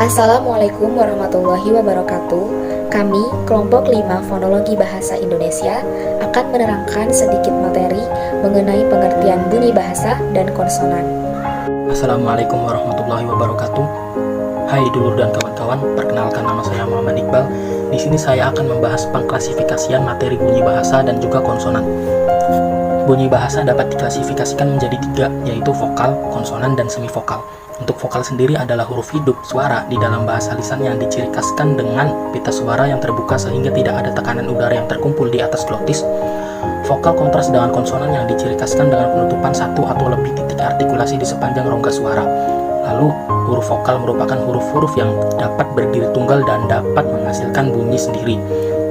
Assalamualaikum warahmatullahi wabarakatuh. Kami, kelompok 5 Fonologi Bahasa Indonesia, akan menerangkan sedikit materi mengenai pengertian bunyi bahasa dan konsonan. Assalamualaikum warahmatullahi wabarakatuh. Hai dulur dan kawan-kawan, perkenalkan nama saya Muhammad Iqbal. Di sini saya akan membahas pengklasifikasian materi bunyi bahasa dan juga konsonan. Bunyi bahasa dapat diklasifikasikan menjadi 3, yaitu vokal, konsonan, dan semivokal. Untuk vokal sendiri adalah huruf hidup, suara di dalam bahasa lisan yang diciri khaskan dengan pita suara yang terbuka sehingga tidak ada tekanan udara yang terkumpul di atas glotis. Vokal kontras dengan konsonan yang diciri khaskan dengan penutupan satu atau lebih titik artikulasi di sepanjang rongga suara. Lalu, huruf vokal merupakan huruf-huruf yang dapat berdiri tunggal dan dapat menghasilkan bunyi sendiri.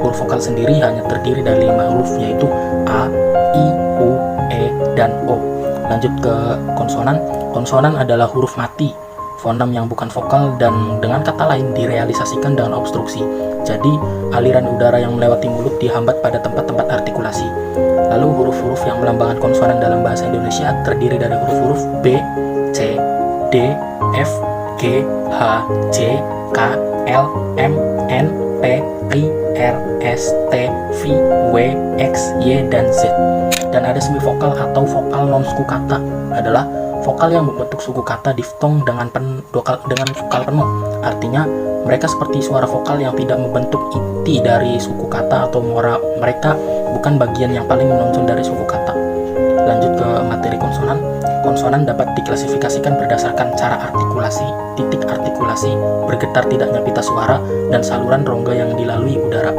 Huruf vokal sendiri hanya terdiri dari 5 huruf, yaitu A, I, U, E, dan O. Lanjut ke konsonan. Konsonan adalah huruf mati, fonem yang bukan vokal dan dengan kata lain direalisasikan dengan obstruksi. Jadi, aliran udara yang melewati mulut dihambat pada tempat-tempat artikulasi. Lalu huruf-huruf yang melambangkan konsonan dalam bahasa Indonesia terdiri dari huruf-huruf B, C, D, F, G, H, J, K, L, M, N, P, I, R, S, T, V, W, X, Y, dan Z. Dan ada semivokal atau vokal non-suku kata adalah vokal yang membentuk suku kata diftong dengan vokal penuh. Artinya, mereka seperti suara vokal yang tidak membentuk inti dari suku kata atau mereka bukan bagian yang paling menonjol dari suku kata. Lanjut ke materi konsonan. Konsonan dapat diklasifikasikan berdasarkan cara artikulasi, titik artikulasi, bergetar tidaknya pita suara, dan saluran rongga yang dilalui udara.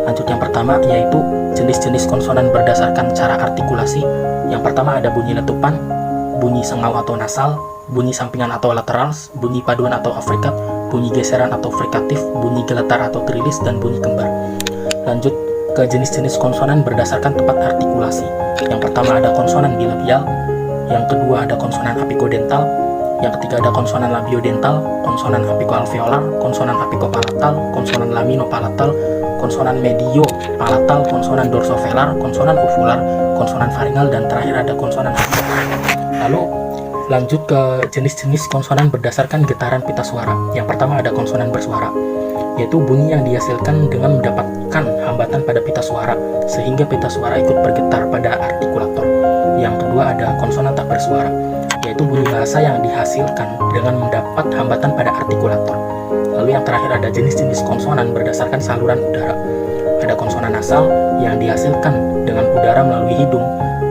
Lanjut yang pertama, yaitu jenis-jenis konsonan berdasarkan cara artikulasi. Yang pertama ada bunyi letupan, bunyi sengau atau nasal, bunyi sampingan atau laterals, bunyi paduan atau afrikat, bunyi geseran atau frikatif, bunyi geletar atau trilis, dan bunyi kembar. Lanjut ke jenis-jenis konsonan berdasarkan tempat artikulasi. Yang pertama ada konsonan bilabial, yang kedua ada konsonan apikodental, yang ketiga ada konsonan labiodental, konsonan apikoalveolar, konsonan apikopalatal, konsonan laminopalatal, konsonan mediopalatal, konsonan dorsovelar, konsonan uvular, konsonan faringal, dan terakhir ada konsonan nasal. Lalu lanjut ke jenis-jenis konsonan berdasarkan getaran pita suara. Yang pertama ada konsonan bersuara, yaitu bunyi yang dihasilkan dengan mendapatkan hambatan pada pita suara sehingga pita suara ikut bergetar pada artikulator. Yang kedua ada konsonan tak bersuara, yaitu bunyi bahasa yang dihasilkan dengan mendapat hambatan pada artikulator. Lalu yang terakhir ada jenis-jenis konsonan berdasarkan saluran udara. Ada konsonan nasal yang dihasilkan dengan udara melalui hidung,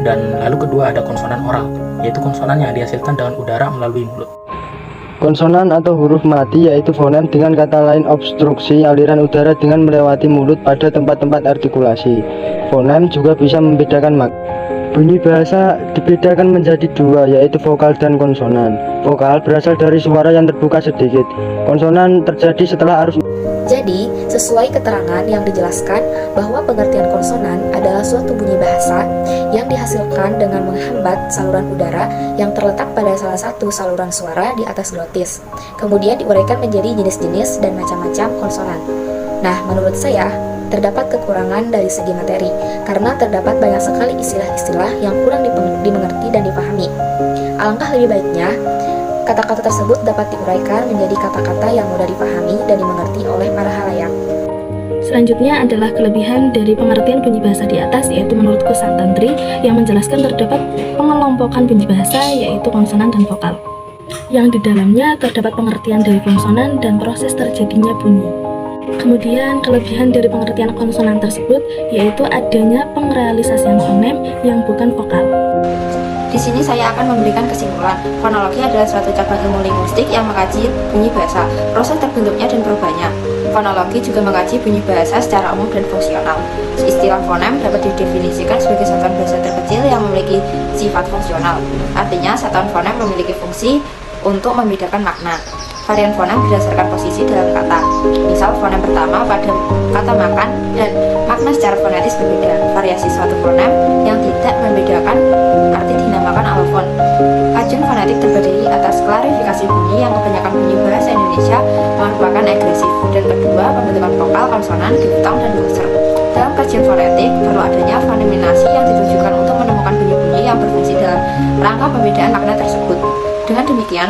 dan lalu kedua ada konsonan oral, yaitu konsonan yang dihasilkan dengan udara melalui mulut. Konsonan atau huruf mati yaitu fonem, dengan kata lain obstruksi aliran udara dengan melewati mulut pada tempat-tempat artikulasi. Fonem juga bisa membedakan makna. Bunyi bahasa dibedakan menjadi 2, yaitu vokal dan konsonan. Vokal berasal dari suara yang terbuka sedikit. Konsonan terjadi setelah arus. Jadi, sesuai keterangan yang dijelaskan bahwa pengertian konsonan adalah suatu bunyi bahasa yang dihasilkan dengan menghambat saluran udara yang terletak pada salah satu saluran suara di atas glotis. Kemudian diuraikan menjadi jenis-jenis dan macam-macam konsonan. Nah, menurut saya, terdapat kekurangan dari segi materi, karena terdapat banyak sekali istilah-istilah yang kurang dimengerti dan dipahami. Alangkah lebih baiknya, kata-kata tersebut dapat diuraikan menjadi kata-kata yang mudah dipahami dan dimengerti oleh para halayak. Selanjutnya adalah kelebihan dari pengertian bunyi bahasa di atas, yaitu menurut Kusantantri yang menjelaskan terdapat pengelompokan bunyi bahasa, yaitu konsonan dan vokal, yang di dalamnya terdapat pengertian dari konsonan dan proses terjadinya bunyi. Kemudian kelebihan dari pengertian konsonan tersebut yaitu adanya pengrealisasian fonem yang bukan vokal. Di sini saya akan memberikan kesimpulan. Fonologi adalah suatu cabang ilmu linguistik yang mengkaji bunyi bahasa, proses terbentuknya dan perubahannya. Fonologi juga mengkaji bunyi bahasa secara umum dan fungsional. Istilah fonem dapat didefinisikan sebagai satuan bahasa terkecil yang memiliki sifat fungsional. Artinya, satuan fonem memiliki fungsi untuk membedakan makna. Varian fonem berdasarkan posisi dalam kata. Misal, fonem pertama pada kata makan dan makna secara fonetis berbeda. Variasi suatu fonem yang tidak membedakan arti dinamakan alofon. Kajian fonetik terdiri atas klarifikasi bunyi yang kebanyakan bunyi bahasa Indonesia merupakan agresif. Dan kedua, pembentukan vokal, konsonan, diftong, dan buzzer. Dalam kajian fonetik, perlu adanya foneminasi yang ditujukan untuk menemukan bunyi-bunyi yang berfungsi dalam rangka pembedaan makna tersebut. Dengan demikian,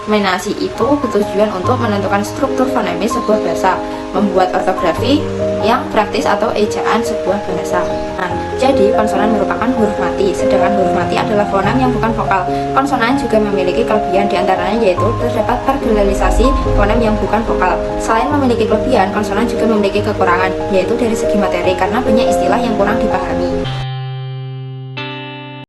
Eksaminasi itu bertujuan untuk menentukan struktur fonemis sebuah bahasa, membuat ortografi yang praktis atau ejaan sebuah bahasa. Nah, jadi konsonan merupakan huruf mati, sedangkan huruf mati adalah fonem yang bukan vokal. Konsonan juga memiliki kelebihan diantaranya yaitu terdapat parallelisasi fonem yang bukan vokal. Selain memiliki kelebihan, konsonan juga memiliki kekurangan, yaitu dari segi materi karena banyak istilah yang kurang dipahami.